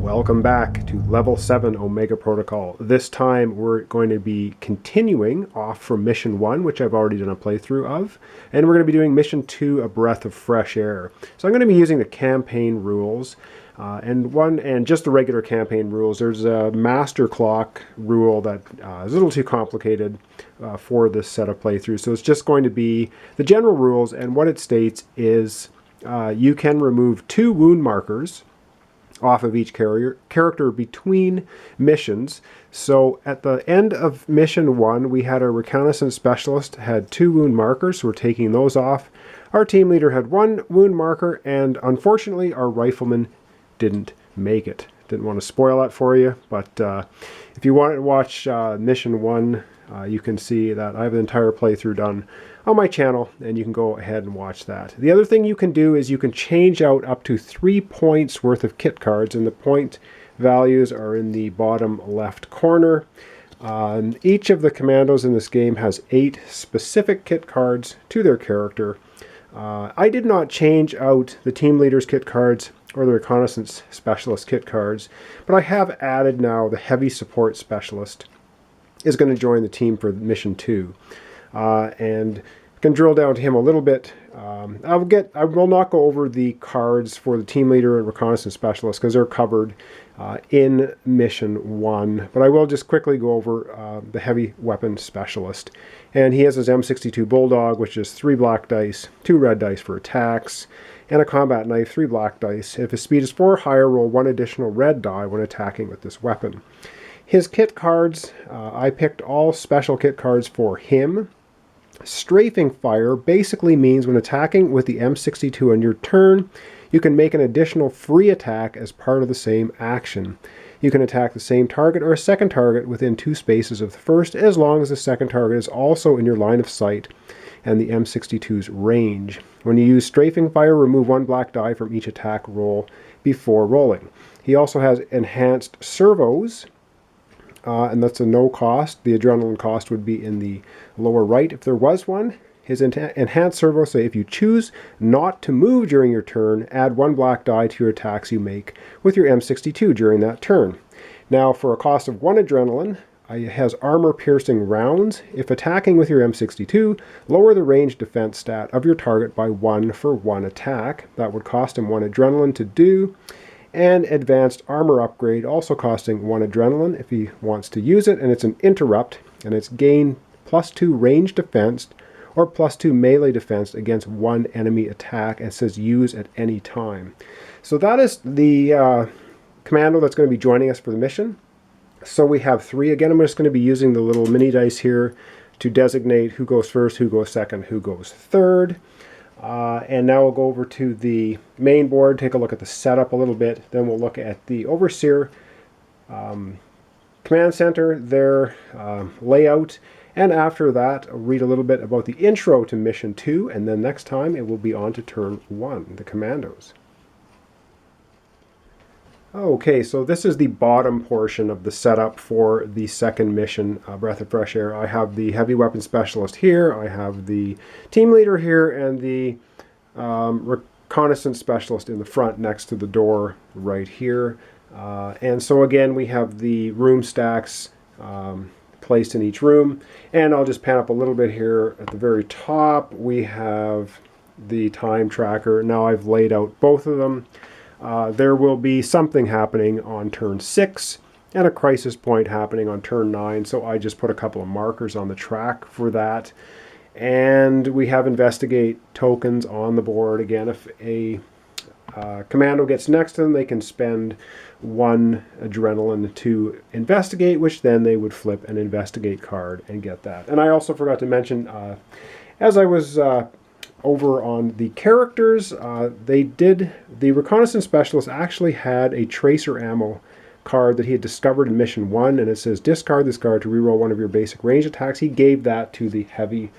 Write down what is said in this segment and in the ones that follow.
Welcome back to Level 7 Omega Protocol. This time we're going to be continuing off from Mission 1, which I've already done a playthrough of, and we're going to be doing Mission 2, A Breath of Fresh Air. So I'm going to be using the campaign rules, and just the regular campaign rules. There's a master clock rule that is a little too complicated for this set of playthroughs, so it's just going to be the general rules, and what it states is you can remove 2 wound markers off of each character between missions. So at the end of mission 1, we had our reconnaissance specialist had 2 wound markers, so we're taking those off. Our team leader had 1 wound marker, and unfortunately our rifleman didn't make it. Didn't want to spoil that for you, but if you want to watch mission 1, you can see that I have an entire playthrough done on my channel, and you can go ahead and watch that. The other thing you can do is you can change out up to 3 points worth of kit cards, and the point values are in the bottom left corner. Each of the commandos in this game has 8 specific kit cards to their character. I did not change out the team leader's kit cards or the reconnaissance specialist kit cards, but I have added now the heavy support specialist is going to join the team for mission 2. And can drill down to him a little bit. I will not go over the cards for the team leader and reconnaissance specialist because they're covered in mission 1, but I will just quickly go over the heavy weapon specialist. And he has his M62 Bulldog, which is 3 black dice, 2 red dice for attacks, and a combat knife, 3 black dice. If his speed is 4 or higher, roll 1 additional red die when attacking with this weapon. His kit cards, I picked all special kit cards for him. Strafing fire basically means when attacking with the M62 on your turn, you can make an additional free attack as part of the same action. You can attack the same target or a second target within 2 spaces of the first, as long as the second target is also in your line of sight and the M62's range. When you use strafing fire, remove 1 black die from each attack roll before rolling. He also has enhanced servos, and that's a no cost. The adrenaline cost would be in the lower right if there was one. His enhanced servo say if you choose not to move during your turn, add 1 black die to your attacks you make with your M62 during that turn. Now for a cost of 1 adrenaline, it has armor piercing rounds. If attacking with your M62, lower the range defense stat of your target by 1 for 1 attack. That would cost him 1 adrenaline to do. And advanced armor upgrade, also costing 1 adrenaline if he wants to use it, and it's an interrupt, and it's gain +2 range defense or +2 melee defense against 1 enemy attack, and it says use at any time. So that is the commando that's going to be joining us for the mission. So we have 3. Again, I'm just going to be using the little mini dice here to designate who goes first, who goes second, who goes third. And now we'll go over to the main board, take a look at the setup a little bit, then we'll look at the Overseer Command Center, their layout, and after that I'll read a little bit about the intro to Mission 2, and then next time it will be on to Turn 1, the Commandos. Okay, so this is the bottom portion of the setup for the second mission, Breath of Fresh Air. I have the heavy weapon specialist here, I have the team leader here, and the reconnaissance specialist in the front next to the door right here. And so again, we have the room stacks placed in each room. And I'll just pan up a little bit here. At the very top, we have the time tracker. Now I've laid out both of them. There will be something happening on turn 6 and a crisis point happening on turn 9, so I just put a couple of markers on the track for that. And we have investigate tokens on the board. Again, if a commando gets next to them, they can spend 1 adrenaline to investigate, which then they would flip an investigate card and get that. And I also forgot to mention, as I was over on the characters, the reconnaissance specialist actually had a tracer ammo card that he had discovered in mission 1, and it says discard this card to reroll 1 of your basic range attacks. He gave that to the heavy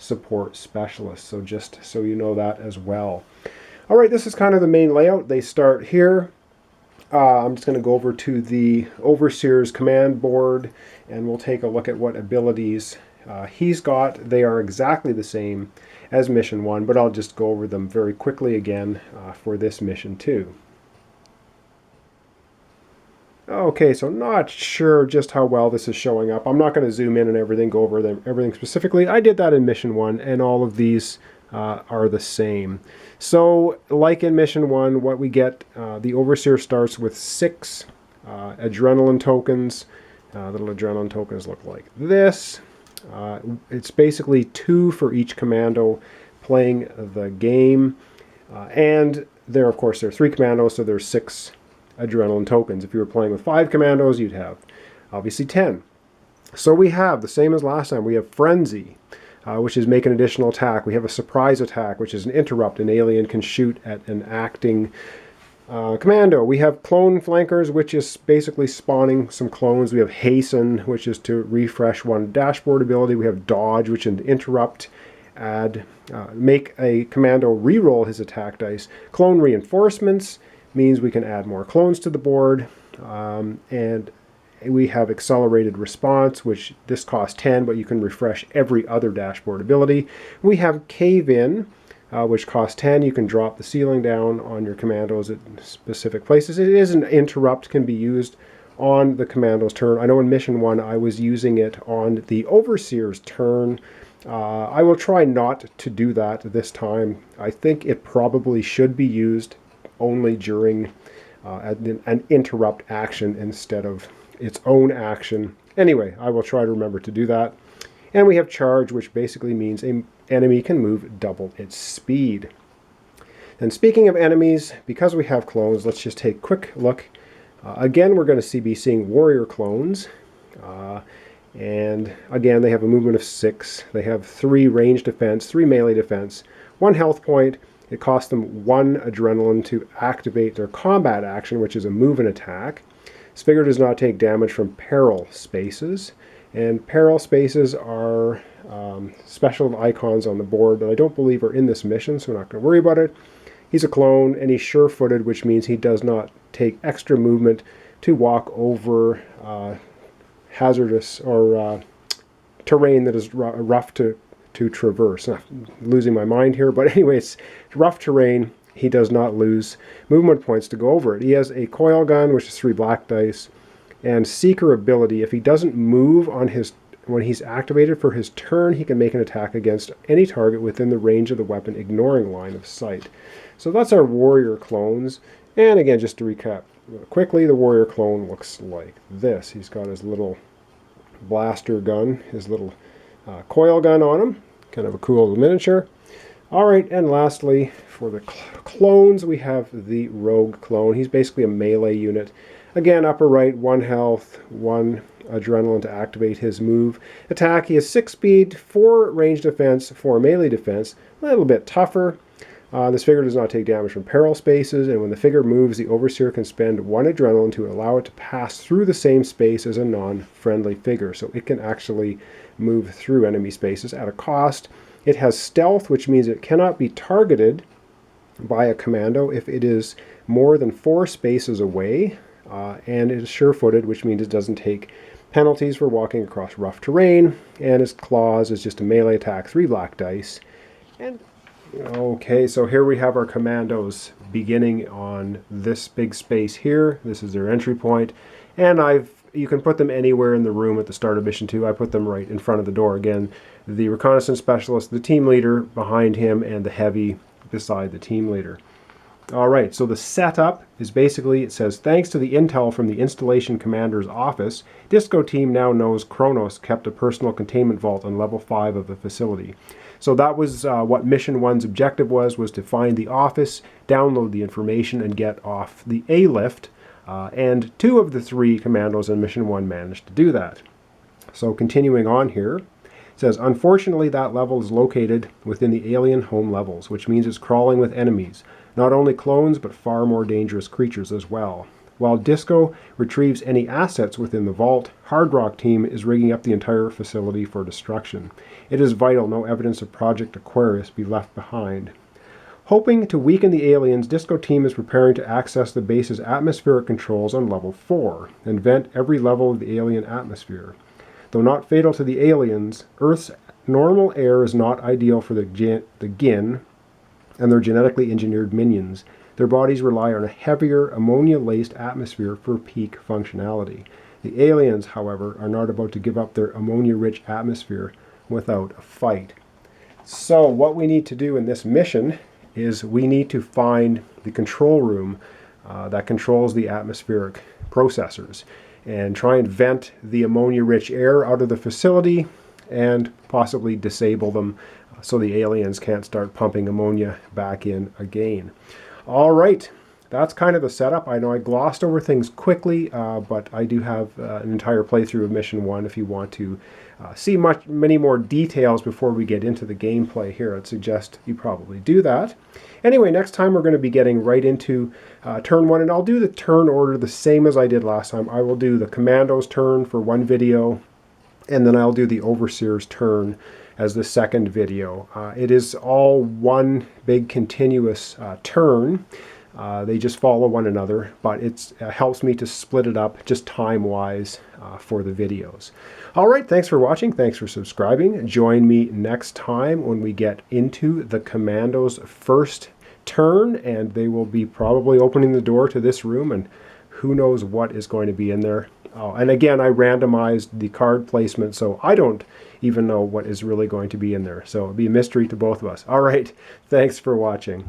support specialist, so just so you know that as well. Alright, this is kind of the main layout. They start here. I'm just going to go over to the Overseer's command board, and we'll take a look at what abilities he's got. They are exactly the same as mission 1, but I'll just go over them very quickly again for this mission 2. Okay, so not sure just how well this is showing up. I'm not going to zoom in and everything, go over everything specifically. I did that in Mission 1, and all of these are the same. So, like in Mission 1, what we get, the Overseer starts with 6 adrenaline tokens. Little adrenaline tokens look like this. It's basically 2 for each commando playing the game. And there, of course, there are 3 commandos, so there's 6 adrenaline tokens. If you were playing with 5 commandos, you'd have obviously 10. So we have the same as last time. We have Frenzy, which is make an additional attack. We have a surprise attack, which is an interrupt. An alien can shoot at an acting commando. We have Clone Flankers, which is basically spawning some clones. We have Hasten, which is to refresh one dashboard ability. We have Dodge, which is an interrupt. Make a commando reroll his attack dice. Clone Reinforcements means we can add more clones to the board, and we have accelerated response, which this costs 10, but you can refresh every other dashboard ability. We have Cave In, which costs 10. You can drop the ceiling down on your commandos at specific places. It is an interrupt, can be used on the commando's turn. I know in Mission 1 I was using it on the Overseer's turn. I will try not to do that this time. I think it probably should be used only during an interrupt action instead of its own action. Anyway, I will try to remember to do that. And we have Charge, which basically means an enemy can move double its speed. And speaking of enemies, because we have clones, let's just take a quick look. Again, we're going to be seeing warrior clones. And again, they have a movement of 6. They have 3 range defense, 3 melee defense, 1 health point. It costs them 1 adrenaline to activate their combat action, which is a move and attack. This figure does not take damage from peril spaces. And peril spaces are special icons on the board that I don't believe are in this mission, so we're not going to worry about it. He's a clone, and he's sure-footed, which means he does not take extra movement to walk over hazardous or terrain that is rough to traverse. I'm losing my mind here, but anyway, it's rough terrain. He does not lose movement points to go over it. He has a coil gun, which is 3 black dice, and Seeker ability. If he doesn't move on his when he's activated for his turn, he can make an attack against any target within the range of the weapon, ignoring line of sight. So that's our warrior clones. And again, just to recap quickly, the warrior clone looks like this. He's got his little blaster gun, his little coil gun on him. Kind of a cool little miniature. Alright, and lastly, for the clones, we have the rogue clone. He's basically a melee unit. Again, upper right, 1 health, 1 adrenaline to activate his move. Attack, he has 6 speed, 4 range defense, 4 melee defense. A little bit tougher. This figure does not take damage from peril spaces, and when the figure moves, the Overseer can spend 1 adrenaline to allow it to pass through the same space as a non-friendly figure. So it can actually move through enemy spaces at a cost. It has stealth, which means it cannot be targeted by a commando if it is more than 4 spaces away, and it is sure-footed, which means it doesn't take penalties for walking across rough terrain, and its claws is just a melee attack, 3 black dice. And okay, so here we have our commandos beginning on this big space here. This is their entry point, and you can put them anywhere in the room at the start of Mission 2. I put them right in front of the door. Again, the reconnaissance specialist, the team leader behind him, and the heavy beside the team leader. Alright, so the setup is basically, it says, thanks to the intel from the installation commander's office, Disco team now knows Kronos kept a personal containment vault on level 5 of the facility. So that was what Mission 1's objective was to find the office, download the information, and get off the A-lift. And 2 of the 3 commandos in Mission 1 managed to do that. So continuing on here, it says, unfortunately that level is located within the alien home levels, which means it's crawling with enemies. Not only clones, but far more dangerous creatures as well. While Disco retrieves any assets within the vault, Hard Rock team is rigging up the entire facility for destruction. It is vital no evidence of Project Aquarius be left behind. Hoping to weaken the aliens, Disco team is preparing to access the base's atmospheric controls on level 4 and vent every level of the alien atmosphere. Though not fatal to the aliens, Earth's normal air is not ideal for the Gin and their genetically engineered minions. Their bodies rely on a heavier ammonia-laced atmosphere for peak functionality. The aliens, however, are not about to give up their ammonia-rich atmosphere without a fight. So what we need to do in this mission is we need to find the control room that controls the atmospheric processors and try and vent the ammonia-rich air out of the facility and possibly disable them so the aliens can't start pumping ammonia back in again. All right, that's kind of the setup. I know I glossed over things quickly, but I do have an entire playthrough of Mission 1 if you want to see many more details before we get into the gameplay here. I'd suggest you probably do that. Anyway, next time we're going to be getting right into turn 1, and I'll do the turn order the same as I did last time. I will do the Commando's turn for one video, and then I'll do the Overseer's turn as the second video. It is all one big continuous turn. They just follow one another, but it helps me to split it up just time-wise for the videos. All right, thanks for watching. Thanks for subscribing. Join me next time when we get into the Commando's first turn, and they will be probably opening the door to this room, and who knows what is going to be in there. Oh, and again, I randomized the card placement, so I don't even know what is really going to be in there. So it'll be a mystery to both of us. All right, thanks for watching.